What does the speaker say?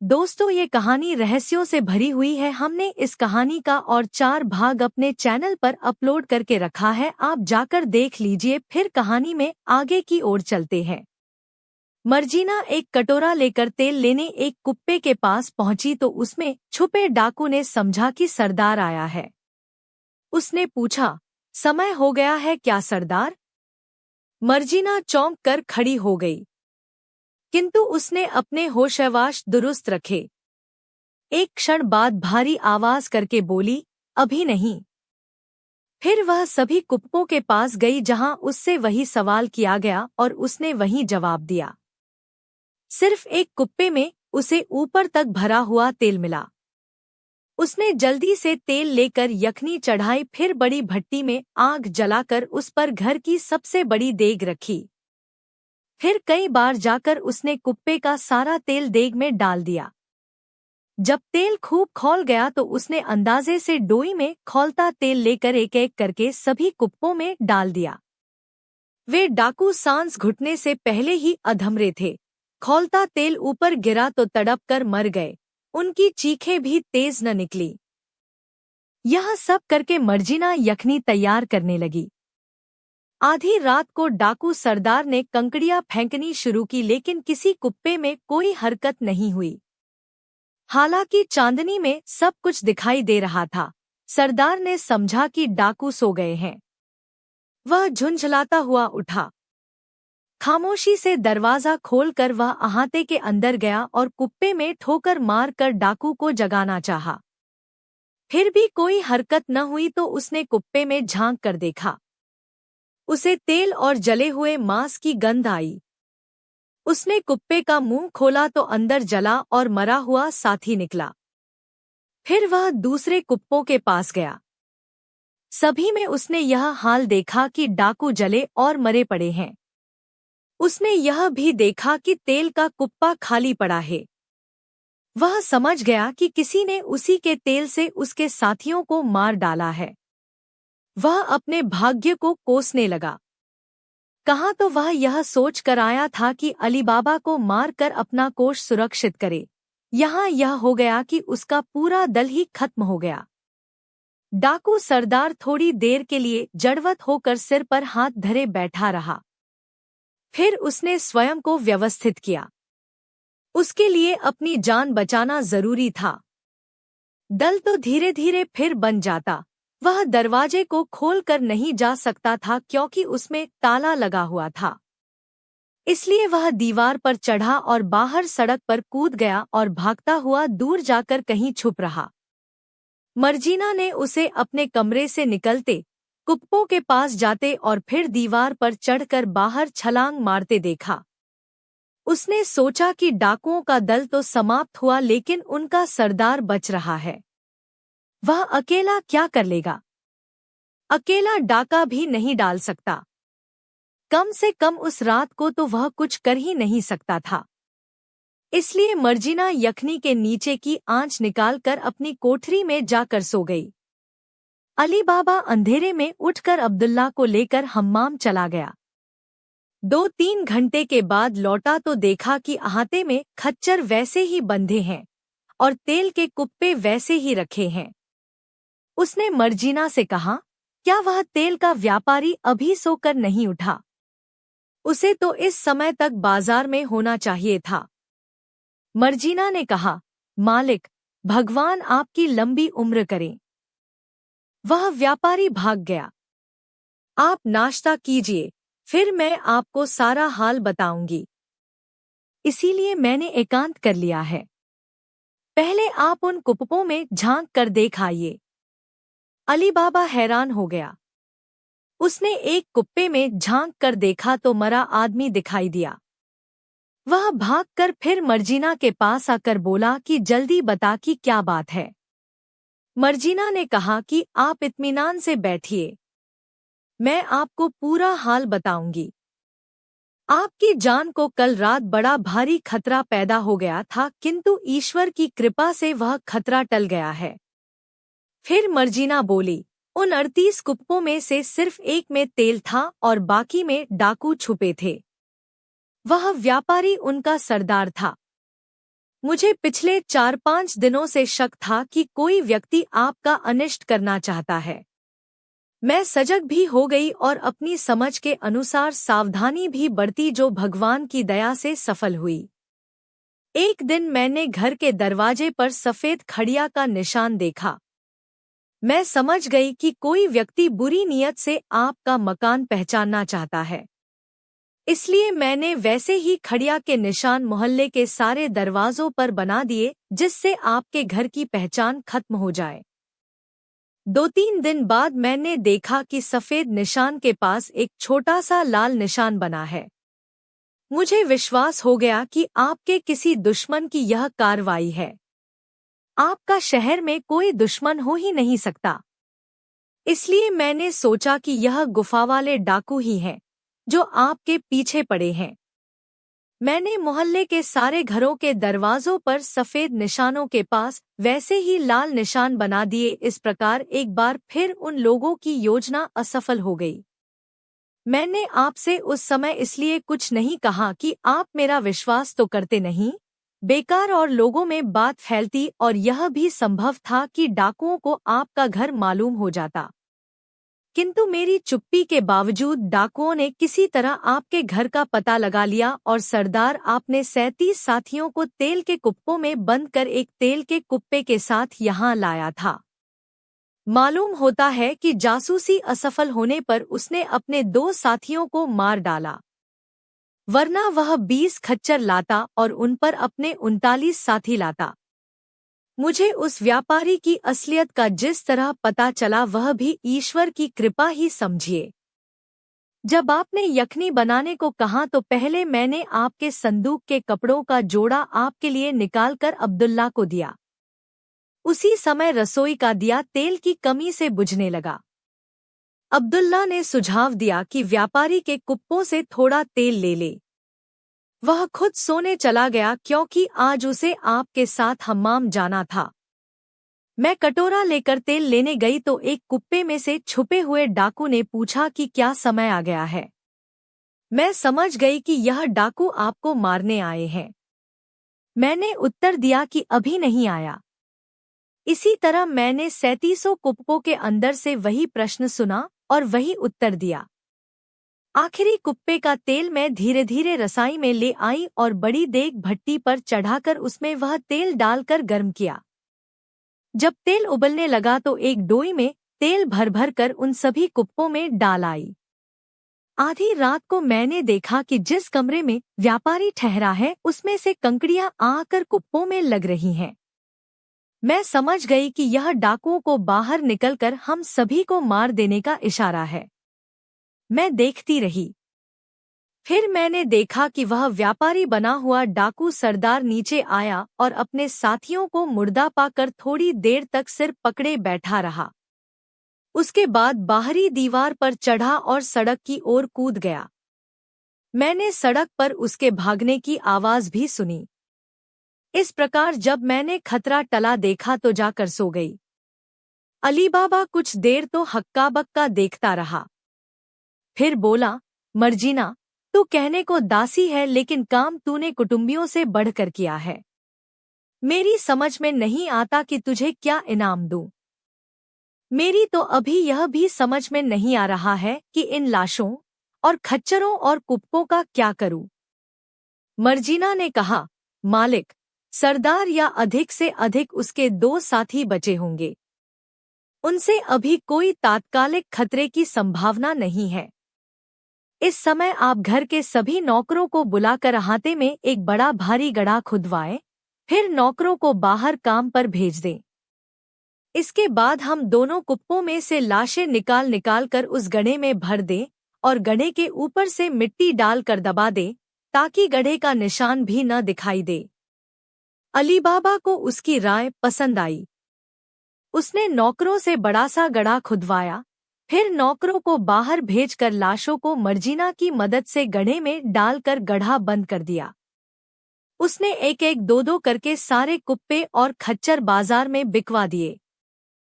दोस्तों, ये कहानी रहस्यों से भरी हुई है। हमने इस कहानी का और 4 भाग अपने चैनल पर अपलोड करके रखा है, आप जाकर देख लीजिए। फिर कहानी में आगे की ओर चलते हैं। मर्जीना एक कटोरा लेकर तेल लेने एक कुप्पे के पास पहुंची तो उसमें छुपे डाकू ने समझा कि सरदार आया है। उसने पूछा, समय हो गया है क्या सरदार? मर्जीना चौंक कर खड़ी हो गई, किंतु उसने अपने होशहवास दुरुस्त रखे। एक क्षण बाद भारी आवाज करके बोली, अभी नहीं। फिर वह सभी कुप्पों के पास गई जहां उससे वही सवाल किया गया और उसने वही जवाब दिया। सिर्फ एक कुप्पे में उसे ऊपर तक भरा हुआ तेल मिला। उसने जल्दी से तेल लेकर यखनी चढ़ाई, फिर बड़ी भट्टी में आग जलाकर उस पर घर की सबसे बड़ी देग रखी। फिर कई बार जाकर उसने कुप्पे का सारा तेल देग में डाल दिया। जब तेल खूब खौल गया तो उसने अंदाजे से डोई में खौलता तेल लेकर एक एक करके सभी कुप्पों में डाल दिया। वे डाकू सांस घुटने से पहले ही अधमरे थे। खौलता तेल ऊपर गिरा तो तड़प कर मर गए। उनकी चीखें भी तेज न निकली। यह सब करके मर्जीना यखनी तैयार करने लगी। आधी रात को डाकू सरदार ने कंकड़ियां फेंकनी शुरू की, लेकिन किसी कुप्पे में कोई हरकत नहीं हुई। हालांकि चांदनी में सब कुछ दिखाई दे रहा था। सरदार ने समझा कि डाकू सो गए हैं। वह झुंझलाता हुआ उठा। खामोशी से दरवाजा खोलकर वह अहाते के अंदर गया और कुप्पे में ठोकर मार कर डाकू को जगाना चाहा। फिर भी कोई हरकत न हुई तो उसने कुप्पे में झांक कर देखा। उसे तेल और जले हुए मांस की गंध आई। उसने कुप्पे का मुंह खोला तो अंदर जला और मरा हुआ साथी निकला। फिर वह दूसरे कुप्पों के पास गया। सभी में उसने यह हाल देखा कि डाकू जले और मरे पड़े हैं। उसने यह भी देखा कि तेल का कुप्पा खाली पड़ा है। वह समझ गया कि किसी ने उसी के तेल से उसके साथियों को मार डाला है। वह अपने भाग्य को कोसने लगा। कहाँ तो वह यह सोच कर आया था कि अली बाबा को मार कर अपना कोष सुरक्षित करे। यहाँ यह हो गया कि उसका पूरा दल ही खत्म हो गया। डाकू सरदार थोड़ी देर के लिए जड़वत होकर सिर पर हाथ धरे बैठा रहा। फिर उसने स्वयं को व्यवस्थित किया। उसके लिए अपनी जान बचाना जरूरी था। दल तो धीरे धीरे फिर बन जाता। वह दरवाजे को खोलकर नहीं जा सकता था क्योंकि उसमें ताला लगा हुआ था। इसलिए वह दीवार पर चढ़ा और बाहर सड़क पर कूद गया और भागता हुआ दूर जाकर कहीं छुप रहा। मर्जीना ने उसे अपने कमरे से निकलते, कुप्पों के पास जाते और फिर दीवार पर चढ़कर बाहर छलांग मारते देखा। उसने सोचा कि डाकुओं का दल तो समाप्त हुआ, लेकिन उनका सरदार बच रहा है। वह अकेला क्या कर लेगा? अकेला डाका भी नहीं डाल सकता। कम से कम उस रात को तो वह कुछ कर ही नहीं सकता था। इसलिए मर्जीना यखनी के नीचे की आंच निकालकर अपनी कोठरी में जाकर सो गई। अली बाबा अंधेरे में उठकर अब्दुल्ला को लेकर हम्माम चला गया। 2-3 घंटे के बाद लौटा तो देखा कि अहाते में खच्चर वैसे ही बंधे हैं और तेल के कुप्पे वैसे ही रखे हैं। उसने मर्जीना से कहा, क्या वह तेल का व्यापारी अभी सोकर नहीं उठा? उसे तो इस समय तक बाजार में होना चाहिए था। मर्जीना ने कहा, मालिक, भगवान आपकी लंबी उम्र करें। वह व्यापारी भाग गया। आप नाश्ता कीजिए, फिर मैं आपको सारा हाल बताऊंगी। इसीलिए मैंने एकांत कर लिया है। पहले आप उन कुप्पों में झांक कर देख आइए। अली बाबा हैरान हो गया। उसने एक कुप्पे में झांक कर देखा तो मरा आदमी दिखाई दिया। वह भागकर फिर मर्जीना के पास आकर बोला कि जल्दी बता कि क्या बात है। मर्जीना ने कहा कि आप इत्मीनान से बैठिए, मैं आपको पूरा हाल बताऊंगी। आपकी जान को कल रात बड़ा भारी खतरा पैदा हो गया था, किंतु ईश्वर की कृपा से वह खतरा टल गया है। फिर मर्जीना बोली, उन 38 कुप्पों में से सिर्फ एक में तेल था और बाकी में डाकू छुपे थे। वह व्यापारी उनका सरदार था। मुझे पिछले 4-5 दिनों से शक था कि कोई व्यक्ति आपका अनिष्ट करना चाहता है। मैं सजग भी हो गई और अपनी समझ के अनुसार सावधानी भी बरती, जो भगवान की दया से सफल हुई। एक दिन मैंने घर के दरवाजे पर सफेद खड़िया का निशान देखा। मैं समझ गई कि कोई व्यक्ति बुरी नीयत से आपका मकान पहचानना चाहता है। इसलिए मैंने वैसे ही खड़िया के निशान मोहल्ले के सारे दरवाजों पर बना दिए, जिससे आपके घर की पहचान खत्म हो जाए। 2-3 दिन बाद मैंने देखा कि सफेद निशान के पास एक छोटा सा लाल निशान बना है। मुझे विश्वास हो गया कि आपके किसी दुश्मन की यह कार्रवाई है। आपका शहर में कोई दुश्मन हो ही नहीं सकता। इसलिए मैंने सोचा कि यह गुफा वाले डाकू ही हैं, जो आपके पीछे पड़े हैं। मैंने मोहल्ले के सारे घरों के दरवाजों पर सफेद निशानों के पास वैसे ही लाल निशान बना दिए। इस प्रकार एक बार फिर उन लोगों की योजना असफल हो गई। मैंने आपसे उस समय इसलिए कुछ नहीं कहा कि आप मेरा विश्वास तो करते नहीं। बेकार और लोगों में बात फैलती, और यह भी संभव था कि डाकुओं को आपका घर मालूम हो जाता। किंतु मेरी चुप्पी के बावजूद डाकुओं ने किसी तरह आपके घर का पता लगा लिया, और सरदार आपने 37 साथियों को तेल के कुप्पों में बंद कर एक तेल के कुप्पे के साथ यहाँ लाया था। मालूम होता है कि जासूसी असफल होने पर उसने अपने 2 साथियों को मार डाला, वरना वह 20 खच्चर लाता और उन पर अपने 39 साथी लाता। मुझे उस व्यापारी की असलियत का जिस तरह पता चला, वह भी ईश्वर की कृपा ही समझिए। जब आपने यखनी बनाने को कहा तो पहले मैंने आपके संदूक के कपड़ों का जोड़ा आपके लिए निकालकर अब्दुल्ला को दिया। उसी समय रसोई का दिया तेल की कमी से बुझने लगा। अब्दुल्ला ने सुझाव दिया कि व्यापारी के कुप्पों से थोड़ा तेल ले ले। वह खुद सोने चला गया, क्योंकि आज उसे आपके साथ हम्माम जाना था। मैं कटोरा लेकर तेल लेने गई तो एक कुप्पे में से छुपे हुए डाकू ने पूछा कि क्या समय आ गया है। मैं समझ गई कि यह डाकू आपको मारने आए हैं। मैंने उत्तर दिया कि अभी नहीं आया। इसी तरह मैंने 37 कुप्पों के अंदर से वही प्रश्न सुना और वही उत्तर दिया। आखिरी कुप्पे का तेल मैं धीरे धीरे रसाई में ले आई और बड़ी देग भट्टी पर चढ़ाकर उसमें वह तेल डालकर गर्म किया। जब तेल उबलने लगा तो एक डोई में तेल भर भर कर उन सभी कुप्पों में डाल आई। आधी रात को मैंने देखा कि जिस कमरे में व्यापारी ठहरा है उसमें से कंकड़ियां आकर कुप्पों में लग रही हैं। मैं समझ गई कि यह डाकुओं को बाहर निकलकर हम सभी को मार देने का इशारा है। मैं देखती रही। फिर मैंने देखा कि वह व्यापारी बना हुआ डाकू सरदार नीचे आया और अपने साथियों को मुर्दा पाकर थोड़ी देर तक सिर पकड़े बैठा रहा। उसके बाद बाहरी दीवार पर चढ़ा और सड़क की ओर कूद गया। मैंने सड़क पर उसके भागने की आवाज भी सुनी। इस प्रकार जब मैंने खतरा टला देखा तो जाकर सो गई। अली बाबा कुछ देर तो हक्का बक्का देखता रहा। फिर बोला, मर्जीना, तू कहने को दासी है, लेकिन काम तूने कुटुंबियों से बढ़कर किया है। मेरी समझ में नहीं आता कि तुझे क्या इनाम दूं। मेरी तो अभी यह भी समझ में नहीं आ रहा है कि इन लाशों और खच्चरों और कुप्पों का क्या करूं। मर्जीना ने कहा, मालिक, सरदार या अधिक से अधिक उसके 2 साथी बचे होंगे। उनसे अभी कोई तात्कालिक खतरे की संभावना नहीं है। इस समय आप घर के सभी नौकरों को बुलाकर अहाते में एक बड़ा भारी गड्ढा खुदवाएं, फिर नौकरों को बाहर काम पर भेज दें। इसके बाद हम दोनों कुप्पों में से लाशें निकाल निकाल कर उस गड्ढे में भर दें और गड्ढे के ऊपर से मिट्टी डालकर दबा दें, ताकि गड्ढे का निशान भी न दिखाई दे। अली बाबा को उसकी राय पसंद आई। उसने नौकरों से बड़ा सा गड्ढा खुदवाया, फिर नौकरों को बाहर भेजकर लाशों को मर्जीना की मदद से गड्ढे में डालकर गड्ढा बंद कर दिया। उसने एक एक 2-2 करके सारे कुप्पे और खच्चर बाजार में बिकवा दिए।